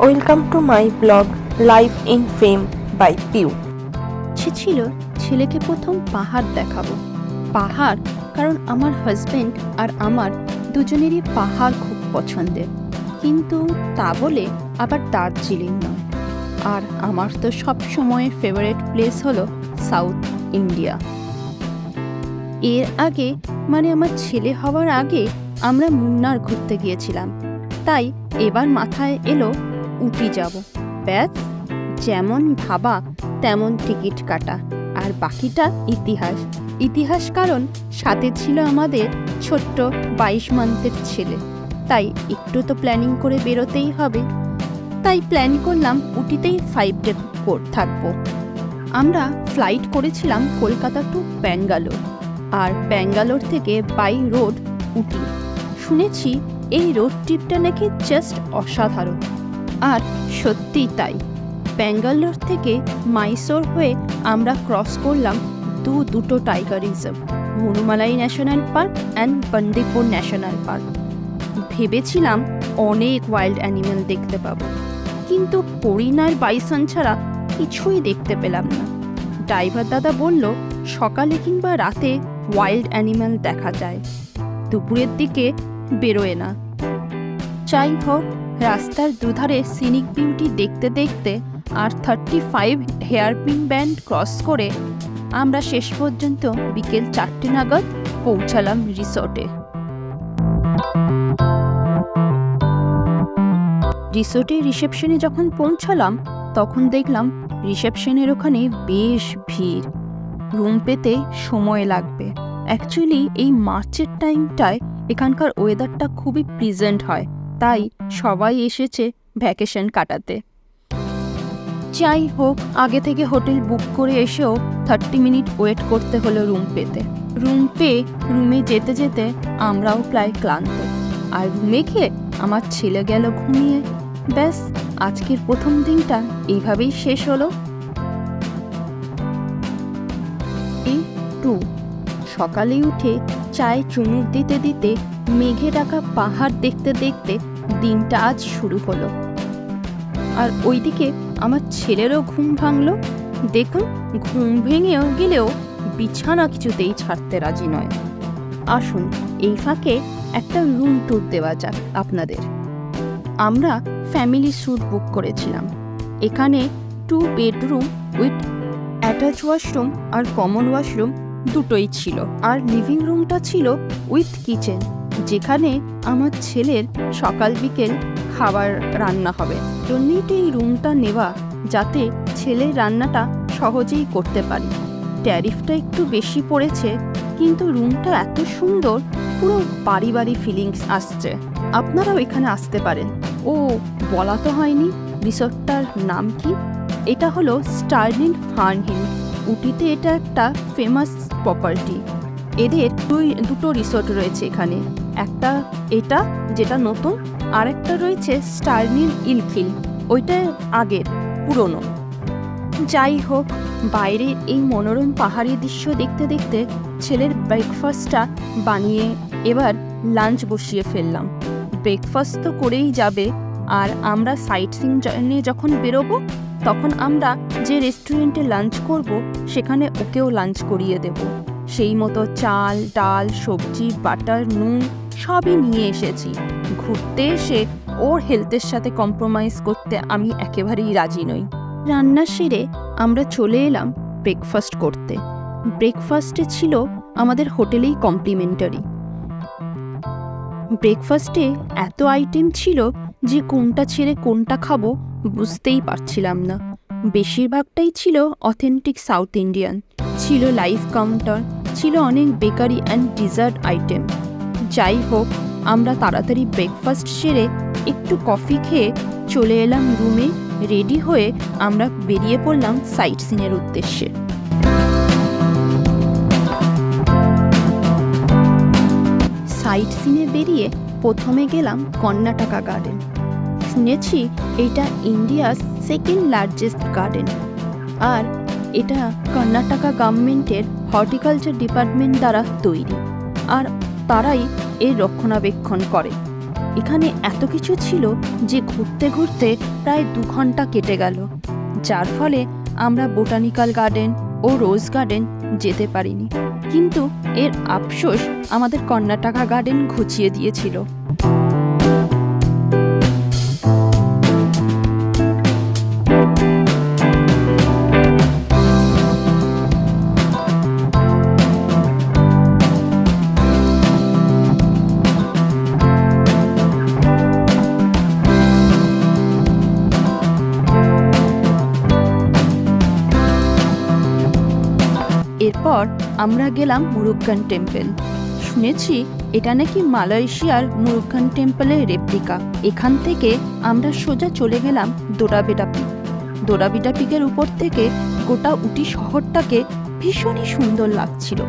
Welcome to my blog life in fame by Piu. ইচ্ছে ছিল ছেলেকে প্রথম পাহাড় দেখাবো। পাহাড়, কারণ আমার হাজবেন্ড আর আমার দুজনেরই পাহাড় খুব পছন্দের, কিন্তু তা বলে আবার দার্জিলিং নয়। আর আমার তো সব সময়ের ফেভারিট প্লেস হলো সাউথ ইন্ডিয়া। এর আগে মানে আমার ছেলে হওয়ার আগে আমরা মুন্নার ঘুরতে গিয়েছিলাম, তাই এবার মাথায় এলো উটি যাব। ব্যাস, যেমন ভাবা তেমন টিকিট কাটা, আর বাকিটা ইতিহাস। ইতিহাস কারণ সাথে ছিল আমাদের ছোট্ট 22 মান্থের ছেলে, তাই একটু তো প্ল্যানিং করে বেরোতেই হবে। তাই প্ল্যান করলাম উটিতেই 5 ডে থাকবো। আমরা ফ্লাইট করেছিলাম কলকাতা টু ব্যাঙ্গালোর, আর ব্যাঙ্গালোর থেকে বাই রোড উটি। শুনেছি এই রোড ট্রিপটা নাকি জাস্ট অসাধারণ, আর সত্যিই তাই। ব্যাঙ্গালোর থেকে মাইসোর হয়ে আমরা ক্রস করলাম দুটো tiger reserve, Mudumalai national park and Bandipur national park. ভেবেছিলাম অনেক ওয়াইল্ড অ্যানিমেল দেখতে পাবো, কিন্তু হরিণ বাইসন ছাড়া কিছুই দেখতে পেলাম না। ড্রাইভার দাদা বলল সকালে কিংবা রাতে ওয়াইল্ড অ্যানিমেল দেখা যায়, দুপুরের দিকে বেরোয় না। যাই হোক, রাস্তার দুধারে সিনিক বিউটি দেখতে দেখতে আর 35 হেয়ারপিন ব্যান্ড ক্রস করে আমরা শেষ পর্যন্ত বিকেল 4টে নাগাদ পৌঁছালাম রিসোর্টে। রিসোর্টের রিসেপশনে যখন পৌঁছালাম তখন দেখলাম রিসেপশনের ওখানে বেশ ভিড়। রুম পেতে সময় লাগবে। অ্যাকচুয়ালি এই মার্চের টাইমটায় এখানকার ওয়েদারটা খুবই প্লিজেন্ট হয়, তাই সবাই এসেছে ভ্যাকেশন কাটাতে। যাই হোক, আগে থেকে হোটেল বুক করে এসেও 30 মিনিট ওয়েট করতে হলো রুম পেতে। রুম পেয়ে রুমে যেতে যেতে আমরাও প্রায় ক্লান্ত, আর রুমে খেয়ে আমার ছেলে গেল ঘুমিয়ে। ব্যাস, আজকের প্রথম দিনটা এইভাবেই শেষ হলো। সকালে উঠে চায়ে চুমুক দিতে দিতে মেঘে ঢাকা পাহাড় দেখতে দেখতে দিনটা আজ শুরু হলো। আর ওইদিকে আমার ছেলেরও ঘুম ভাঙলো। দেখুন, ঘুম ভেঙেও গেলেও বিছানা কিছুতেই ছাড়তে রাজি নয়। আসুন এই ফাঁকে একটা রুম ট্যুর দেওয়া যাক আপনাদের। আমরা ফ্যামিলি স্যুট বুক করেছিলাম। এখানে 2 বেডরুম উইথ অ্যাটাচ ওয়াশরুম আর কমন ওয়াশরুম দুটোই ছিল, আর লিভিং রুমটা ছিল উইথ কিচেন, যেখানে আমার ছেলের সকাল বিকেল খাবার রান্না হবে। জন্যই তো এই রুমটা নেওয়া, যাতে ছেলের রান্নাটা সহজেই করতে পারি। ট্যারিফটা একটু বেশি পড়েছে, কিন্তু রুমটা এত সুন্দর, পুরো বাড়ি বাড়ি ফিলিংস আসছে। আপনারাও এখানে আসতে পারেন। ও, বলা তো হয়নি, রিসোর্টটার নাম কি? এটা হলো স্টার্লিং ফার্নহিল। উটিতে এটা একটা ফেমাস প্রপার্টি। এদের দুটো রিসোর্ট রয়েছে এখানে। একটা এটা যেটা নতুন, আর একটা রয়েছে স্টার্লিং ইলফিল, ওইটা আগের পুরনো। যাই হোক, বাইরের এই মনোরম পাহাড়ি দৃশ্য দেখতে দেখতে ছেলের ব্রেকফাস্টটা বানিয়ে এবার লাঞ্চ বসিয়ে ফেললাম। ব্রেকফাস্ট তো করেই যাবে, আর আমরা সাইট সিইং নিয়ে যখন বেরোবো তখন আমরা যে রেস্টুরেন্টে লাঞ্চ করব সেখানে ওকেও লাঞ্চ করিয়ে দেব। সেই মতো চাল, ডাল, সবজি, বাটার, নুন সবই নিয়ে এসেছি। ঘুরতে এসে ওর হেলথের সাথে কম্প্রোমাইজ করতে আমি একেবারেই রাজি নই। রান্না সেরে আমরা চলে এলাম ব্রেকফাস্ট করতে। ব্রেকফাস্টে ছিল আমাদের হোটেলেই কমপ্লিমেন্টারি। ব্রেকফাস্টে এত আইটেম ছিল যে কোনটা ছেড়ে কোনটা খাবো বুঝতেই পারছিলাম না। বেশিরভাগটাই ছিল অথেন্টিক সাউথ ইন্ডিয়ান। ছিল লাইভ কাউন্টার, ছিল অনেক বেকারি অ্যান্ড ডিজার্ট আইটেম। যাই হোক, আমরা তাড়াতাড়ি ব্রেকফাস্ট সেরে একটু কফি খেয়ে চলে এলাম রুমে। রেডি হয়ে আমরা বেরিয়ে পড়লাম সাইট সিনের উদ্দেশ্যে। সাইট সিনে বেরিয়ে প্রথমে গেলাম কর্ণাটকা গার্ডেন। শুনেছি এটা ইন্ডিয়াস সেকেন্ড লার্জেস্ট গার্ডেন, আর এটা কর্ণাটকা গভর্নমেন্টের হর্টিকালচার ডিপার্টমেন্ট দ্বারা তৈরি, আর তারাই এর রক্ষণাবেক্ষণ করে। এখানে এত কিছু ছিল যে ঘুরতে ঘুরতে প্রায় 2 ঘন্টা কেটে গেল, যার ফলে আমরা বোটানিক্যাল গার্ডেন ও রোজ গার্ডেন যেতে পারিনি। কিন্তু এর আফসোস আমাদের কর্ণাটকা গার্ডেন ঘুচিয়ে দিয়েছিল। এরপর আমরা গেলাম মুরুগান টেম্পল। শুনেছি এটা নাকি মালয়েশিয়ার মুরুগান টেম্পলের রেপ্লিকা। এখান থেকে আমরা সোজা চলে গেলাম দোরাবেটা পিক। দোরাবেটা পিকের উপর থেকে গোটা উটি শহরটাকে ভীষণই সুন্দর লাগছিল।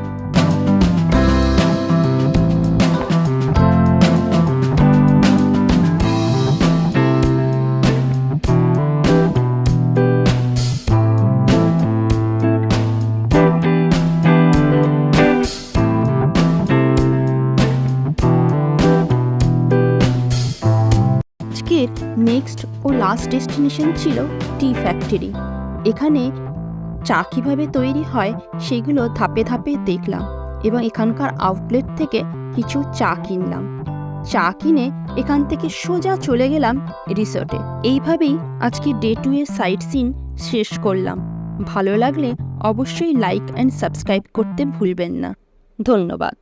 আজকের নেক্সট ও লাস্ট ডেস্টিনেশন ছিল টি ফ্যাক্টরি। এখানে চা কীভাবে তৈরি হয় সেগুলো ধাপে ধাপে দেখলাম এবং এখানকার আউটলেট থেকে কিছু চা কিনলাম। চা কিনে এখান থেকে সোজা চলে গেলাম রিসর্টে। এইভাবেই আজকে ডে 2 এর সাইট সিন শেষ করলাম। ভালো লাগলে অবশ্যই লাইক অ্যান্ড সাবস্ক্রাইব করতে ভুলবেন না। ধন্যবাদ।